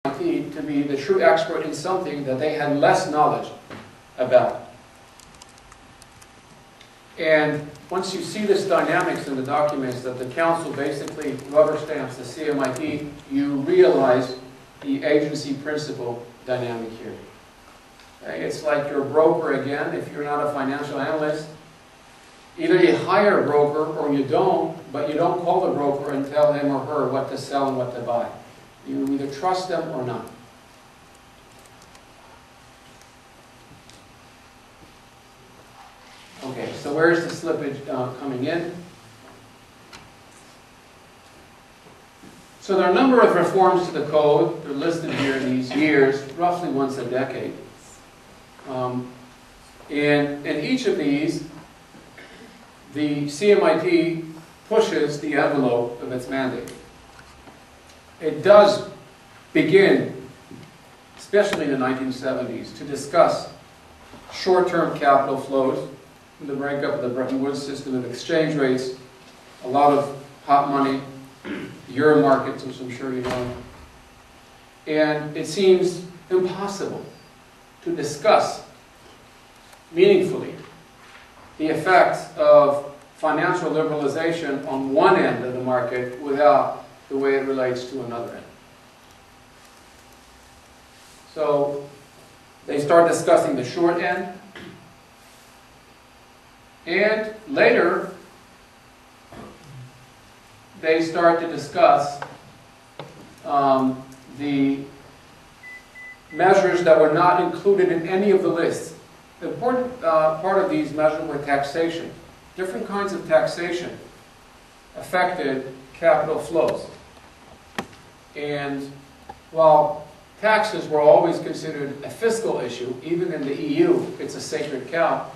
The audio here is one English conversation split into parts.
to be the true expert in something that they had less knowledge about. And once you see this dynamics in the documents that the council basically rubber stamps the CMIT, you realize the agency principle dynamic here. Okay? It's like your broker again, if you're not a financial analyst. Either you hire a broker or you don't, but you don't call the broker and tell him or her what to sell and what to buy. You either trust them or not. Okay, so where's the slippage coming in? So there are a number of reforms to the code. They're listed here in these years, roughly once a decade. And in each of these, the CMIT pushes the envelope of its mandate. It does begin, especially in the 1970s, to discuss short-term capital flows, the breakup of the Bretton Woods system of exchange rates, a lot of hot money, euro markets, which I'm sure you know. And it seems impossible to discuss meaningfully the effects of financial liberalization on one end of the market without the way it relates to another end. So they start discussing the short end, and later they start to discuss the measures that were not included in any of the lists. The important part of these measures were taxation. Different kinds of taxation affected capital flows. And while taxes were always considered a fiscal issue, even in the EU, it's a sacred cow,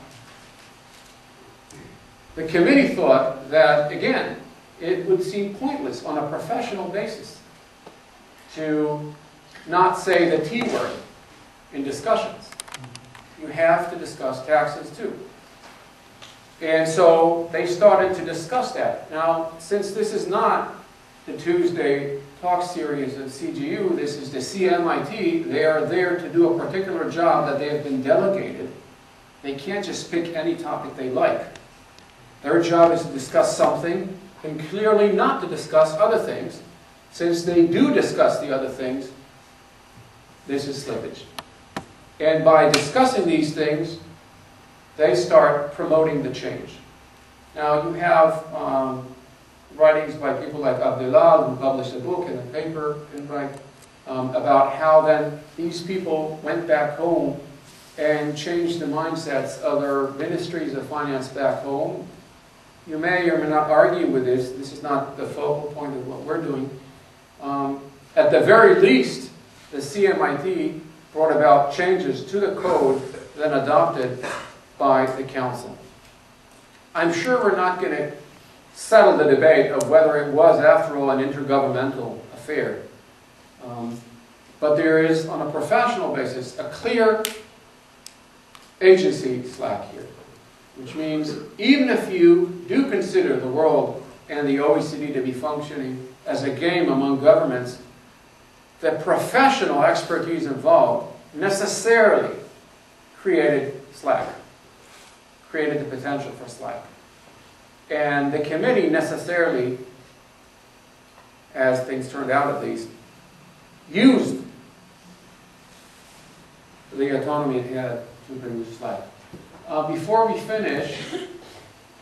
the committee thought that, again, it would seem pointless on a professional basis to not say the T word in discussions. You have to discuss taxes too. And so they started to discuss that. Now, since this is not the Tuesday talk series at CGU, this is the CMIT, they are there to do a particular job that they have been delegated. They can't just pick any topic they like. Their job is to discuss something and clearly not to discuss other things. Since they do discuss the other things, this is slippage. And by discussing these things, they start promoting the change. Now you have writings by people like Abdullah, who published a book and a paper about how then these people went back home and changed the mindsets of their ministries of finance back home. You may or may not argue with this. This is not the focal point of what we're doing. At the very least, the CMIT brought about changes to the code then adopted by the council. I'm sure we're not going to settle the debate of whether it was, after all, an intergovernmental affair. But there is, on a professional basis, a clear agency slack here. Which means even if you do consider the world and the OECD to be functioning as a game among governments, the professional expertise involved necessarily created slack, created the potential for slack. And the committee necessarily, as things turned out at least, used the autonomy it had to produce slack. Before we finish,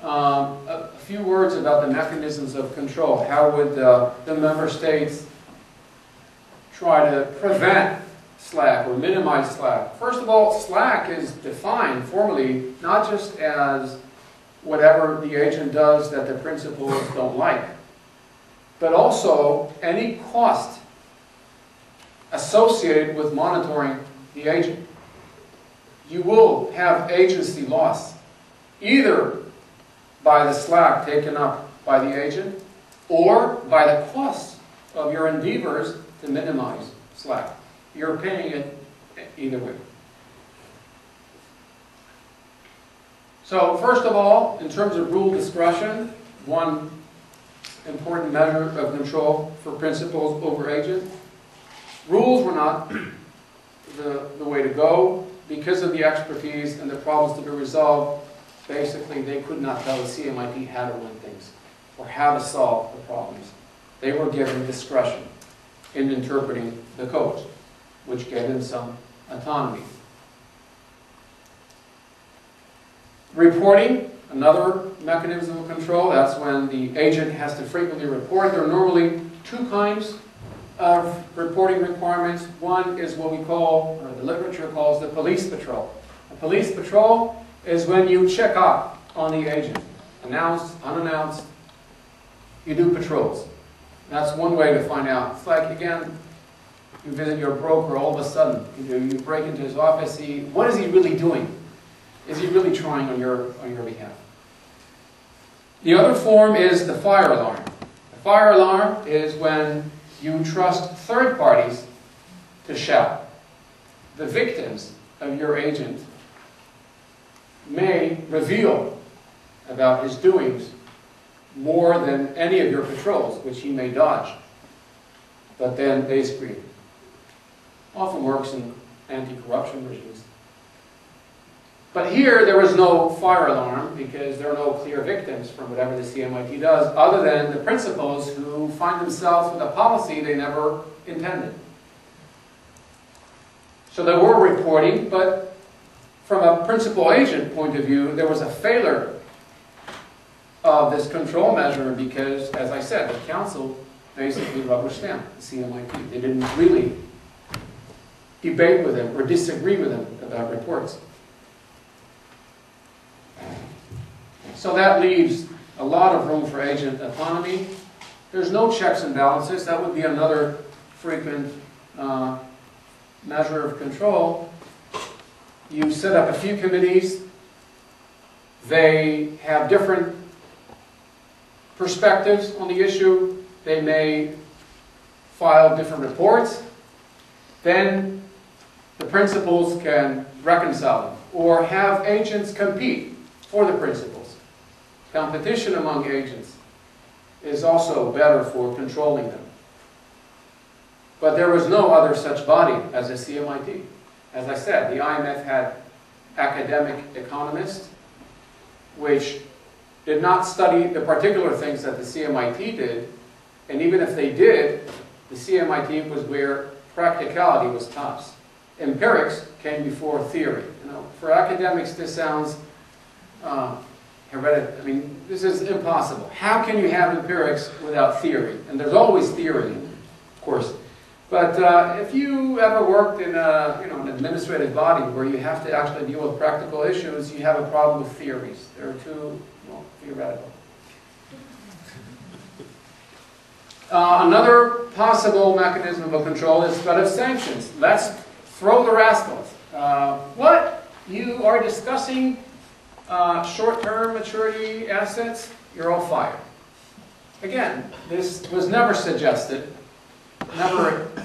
a few words about the mechanisms of control. How would the member states try to prevent slack or minimize slack? First of all, slack is defined formally not just as whatever the agent does that the principals don't like, but also any cost associated with monitoring the agent. You will have agency loss, either by the slack taken up by the agent or by the cost of your endeavors to minimize slack. You're paying it either way. So first of all, in terms of rule discretion, one important measure of control for principals over agents rules were not the way to go. Because of the expertise and the problems to be resolved, basically they could not tell the CMIT how to run things or how to solve the problems. They were given discretion in interpreting the codes, which gave them some autonomy. Reporting, another mechanism of control. That's when the agent has to frequently report. There are normally two kinds of reporting requirements. One is what we call, or the literature calls, the police patrol. A police patrol is when you check up on the agent. Announced, unannounced, you do patrols. That's one way to find out. It's like, again, you visit your broker, all of a sudden, you break into his office, what is he really doing? Is he really trying on your behalf? The other form is the fire alarm. The fire alarm is when you trust third parties to shout. The victims of your agent may reveal about his doings more than any of your patrols, which he may dodge. But then they scream. Often works in anti-corruption regimes. But here, there is no fire alarm because there are no clear victims from whatever the CMIT does, other than the principals who find themselves with a policy they never intended. So there were reporting, but from a principal agent point of view, there was a failure of this control measure because, as I said, the council basically rubber stamped the CMIT. They didn't really debate with them or disagree with them about reports. So that leaves a lot of room for agent autonomy. There's no checks and balances. That would be another frequent measure of control. You set up a few committees. They have different perspectives on the issue. They may file different reports. Then the principals can reconcile them or have agents compete for the principals. Competition among agents is also better for controlling them. But there was no other such body as the CMIT. As I said, the IMF had academic economists which did not study the particular things that the CMIT did, and even if they did, the CMIT was where practicality was tops. Empirics came before theory. For academics, this sounds hereditary. I mean, this is impossible. How can you have empirics without theory? And there's always theory, of course. But if you ever worked in an administrative body where you have to actually deal with practical issues, you have a problem with theories. They're too theoretical. Another possible mechanism of control is threat of sanctions. Let's throw the rascals. What? You are discussing short-term maturity assets? You're all fired. Again, this was never suggested.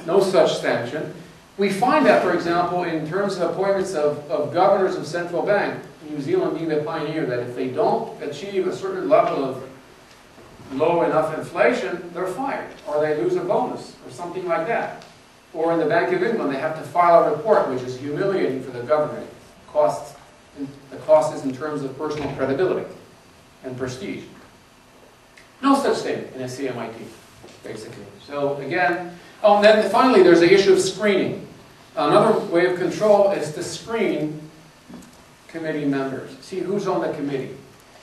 No such sanction. We find that, for example, in terms of appointments of governors of central bank, New Zealand being the pioneer, that if they don't achieve a certain level of low enough inflation, they're fired, or they lose a bonus, or something like that. Or in the Bank of England, they have to file a report, which is humiliating for the government. The cost is in terms of personal credibility and prestige. No such thing in a CMIT, basically. So again, and then finally there's the issue of screening. Another way of control is to screen committee members. See who's on the committee.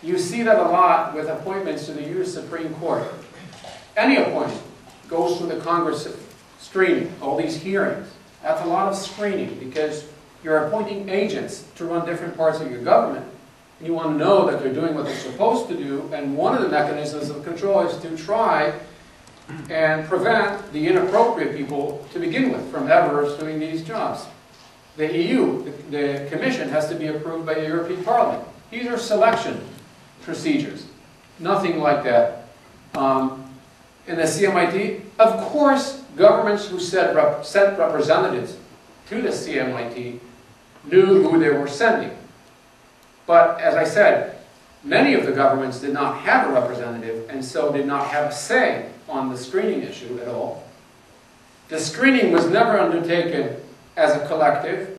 You see that a lot with appointments to the U.S. Supreme Court. Any appointment goes through the Congress screening, all these hearings. That's a lot of screening because you're appointing agents to run different parts of your government. And you want to know that they're doing what they're supposed to do, and one of the mechanisms of control is to try and prevent the inappropriate people to begin with from ever assuming these jobs. The EU, the Commission, has to be approved by the European Parliament. These are selection procedures. Nothing like that. In the CMIT, of course, governments who sent representatives to the CMIT knew who they were sending. But as I said, many of the governments did not have a representative and so did not have a say on the screening issue at all. The screening was never undertaken as a collective.